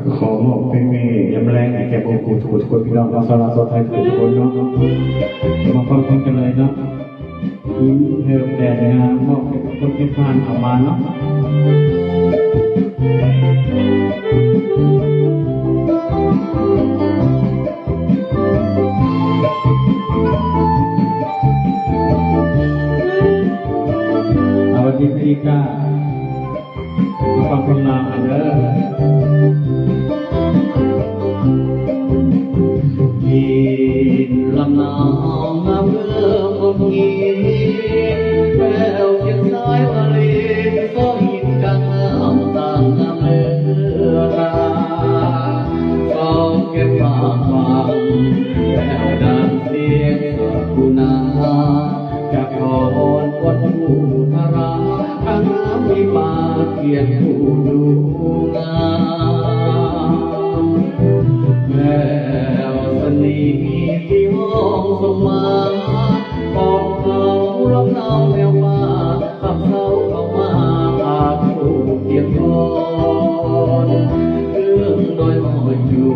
ก็ขอมอบเพลงนี้ยำแรงให้แก่พวกกูทุกคนพี่น้องเราสารสดไทยทุกคนเนาะมาฟังเพลงกันเลยเนาะยิ้มเธอแดดงามมอบให้คนที่ผ่านเข้ามาเนาะสวัสดีพี่ก้าฟังเพลงลาวเด้อดินลำนาวงามเมื่อพบกินแววเสียงสายทะเลก็หินกลางน้ำต่างน้ำเลือราก็เก็บฝากฟังแววดังเสียงกุนาจากขอนวัดภูทาราข้างน้ำมีป่าเขียนผู้ดูงามแววสนีที่ห้องสมาขอบเขาลำเนาแนวมาขับเขาเข้ามาพาผู้เทียมทอนเครื่องโดยหอยอยู่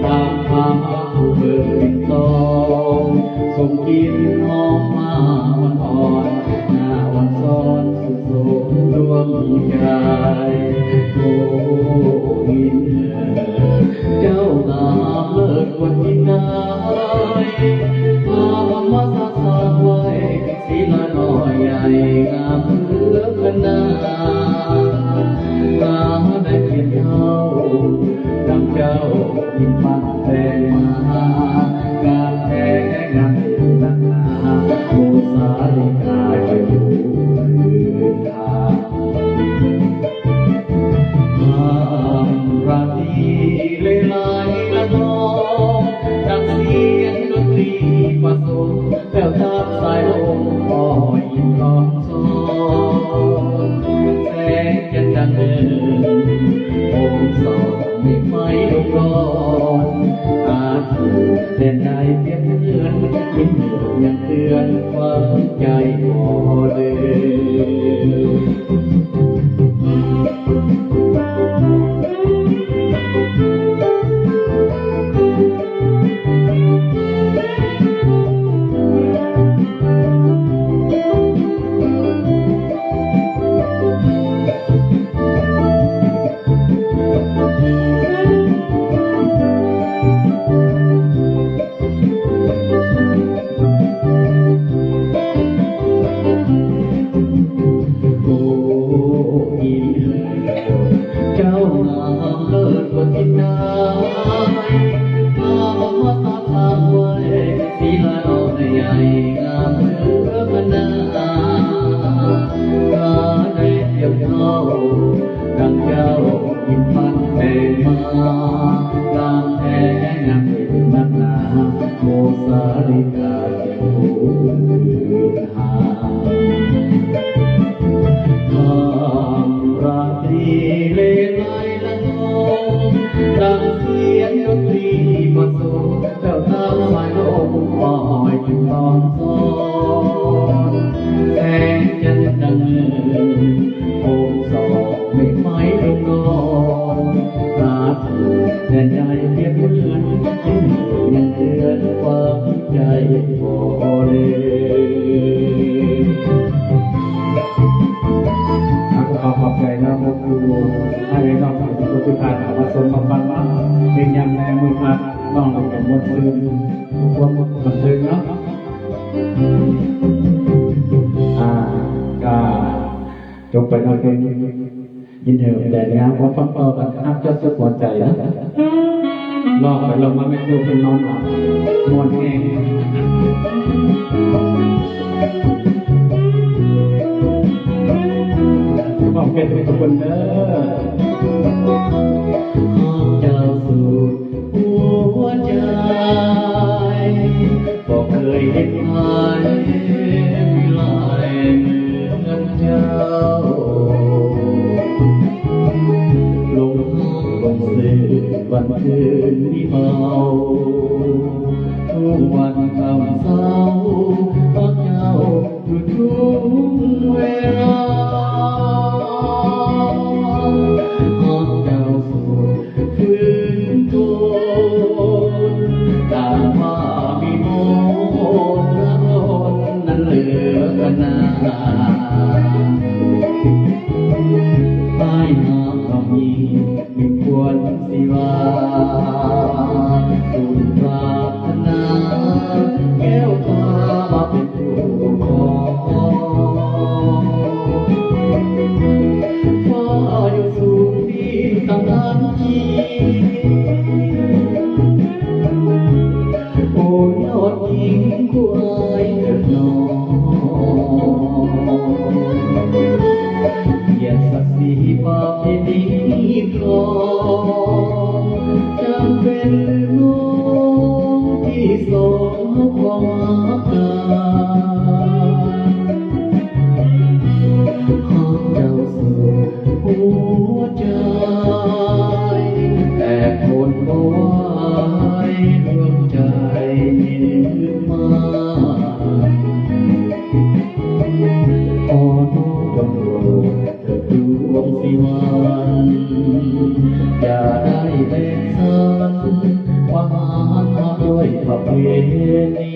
ตามพาผู้เบิกปิดทองส่งกินหอมมาวันอ่อนหน้าวันซ้อนสุดโสมดวงใจโอ้ยินเจ้างามเลิศกว่าที่ไหนพามาสาสาไว้สีละน้อยใหญ่งามเหลือขนาดาได้เพียงเท่าดังเจ้ายิ้มมันแต่มาการแท้งามนักหนาโมสาลิกาจะอยู่พื้นทางราตรีเลไลละนองดังเสียงดนตรีผสมแววตาสายลมคอยยิ้มร้องซ้อนแสงจันทร์ดังเดินโอมส่องไม่ไฟดวงร้อนอาจถูกแดนใดเปลี่ยนเลือนยิ้มเหนื่อยยังเตือนความใจพอเดินเจ้างามเลิศกว่าที่ไหนพามาสาทางไว้สีละน้อยใหญ่งามเหลือขนาดตาได้เทียบเท่าดังเจ้ายิ้มมันแต่มาตามแท้งามเป็นนักหนาโมสาลิกาเจ้าผู้ยืนห่างราตรีเลไลละนองดังเสียงดนตรีผสมแววตาสายลมคอยจุดตอนซ้อนแสงจันทร์ดังเงินโอมส่องไม่ไฟดวงนอนตาถูกแดนใดเพียบเหมือนยิ้มยังเตือนความใจพอเลยขอบใจนะพวกครูให้น้องผู้ที่ผ่านมาสมมาฟังมาเป็นยังแรงมือมาน้องเราเป็นมดซึมควบมันซึมเนาะก็จบไปแล้วเพลงยินดีแต่งานพอฟังต่อกันครับจะสุดหัวใจนะลองไปลองมาไม่ดูเป็นนอนหลับนอนแห้งขอบคุณทุกคนเด้อเจ้าสู่หัวใจบอกเคยเห็นใครมีลายเหมือนเจ้าลงสื่อวันคืนที่เมาทุกวันคำเศร้าพักเจ้าอยู่ทุกเวลา เจ้าสู่ ามทำมีมีควรสิว่าสุนทราพนาแก้วตามาเป็นผู้ครองฟ้าอยู่สูงที่ตำนานจีโอ้ยอดหญิงคู่อายเถิดน้องเกียรติศักดิ์ศรีประเพณีครองจำเป็นน้องที่สองของหากเจ้าสู่หัวใจแต่คนบ่ไหวดวงใจยืนมาขอน้องจงโปรดเถิดดวงสิวันอย่าได้แบ่งสันว่าหาด้วยประเพณี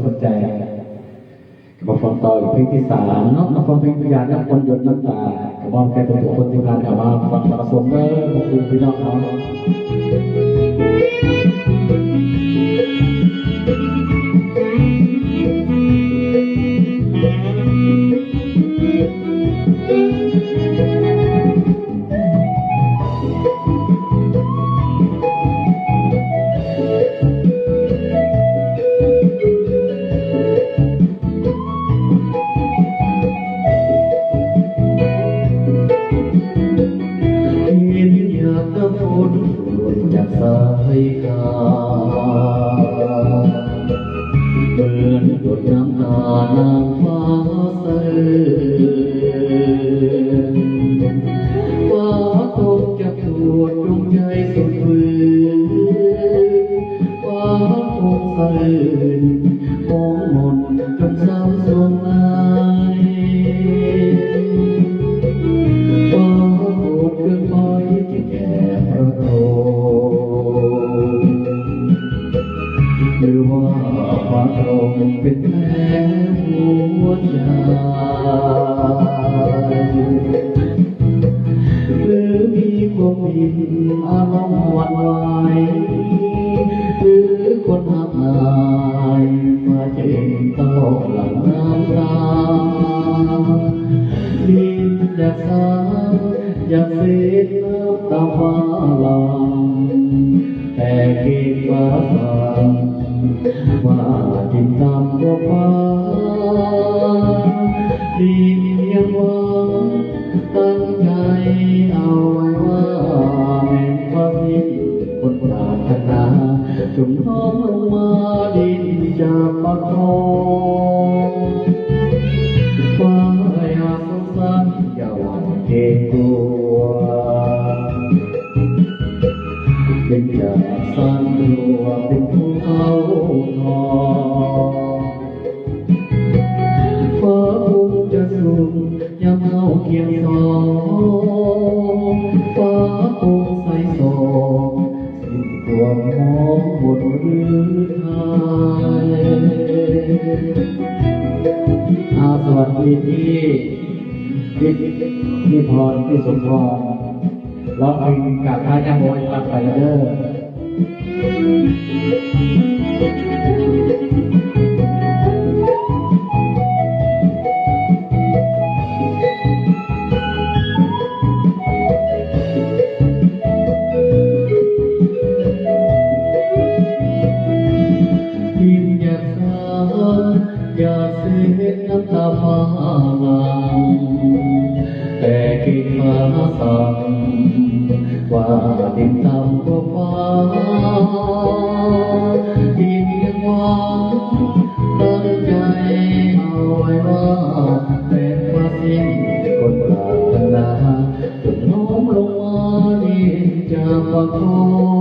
สนใจมาฟังต่ออีกเพลงที่3เนาะมาฟังเพลงพยานและคนหยดน้ำตากับว่าแค่ตัวคนที่ผ่านมาฟังผสมเด้อขอบคุณพี่น้องเขาจากสายกาเหมือนหยดน้ำตานางฟ้าเสื่อมฟ้าตกจากปวดดวงใจสุดฝืนฟ้าคงเสื่อมมองมนจนเศร้าสวงในฟ้าโหดเกินไปที่แก่ประโทหรือว่าฟ้าตรงเป็นแผลหัวใจหรือมีความผิดอารมณ์หวั่นไหวหรือคนหักหายมาเจ็บต้องหลั่งน้ำตาดินอยากสาอยากเสียน้ำตาฟ้าหลังแต่เก็บฟ้าสั่งว่าดินตามตัวฟ้าดินยังหวังตั้งใจเอาไว้ว่าแม่นฟ้าที่คนปรารถนาจงน้อมลงมาดินจะประคองฟ้าอย่าสงสารอย่าหวั่นเกรงกลัว เป็นจากสานรัวเป็นภูเขาทองฟ้าคงจะสูงยามเฮาเคียงสองฟ้าคงใสสองสิ้นความมองบนหรือไทยสวัสดีพี่พรพี่สมพรร้องเพลงกับพระจังโวยฟังไปเด้อยิ้มอยากสาอยากเสียน้ำตาฟ้าหลังแต่กิ่งฟ้าสั่งว่าดินต่ำกว่าฟ้าดินยังหวังตั้งใจเอาไว้ว่าแต่ฟ้าสิ้นคนปรารถนาจนโน้มลงมาดินจากฟ้าคอ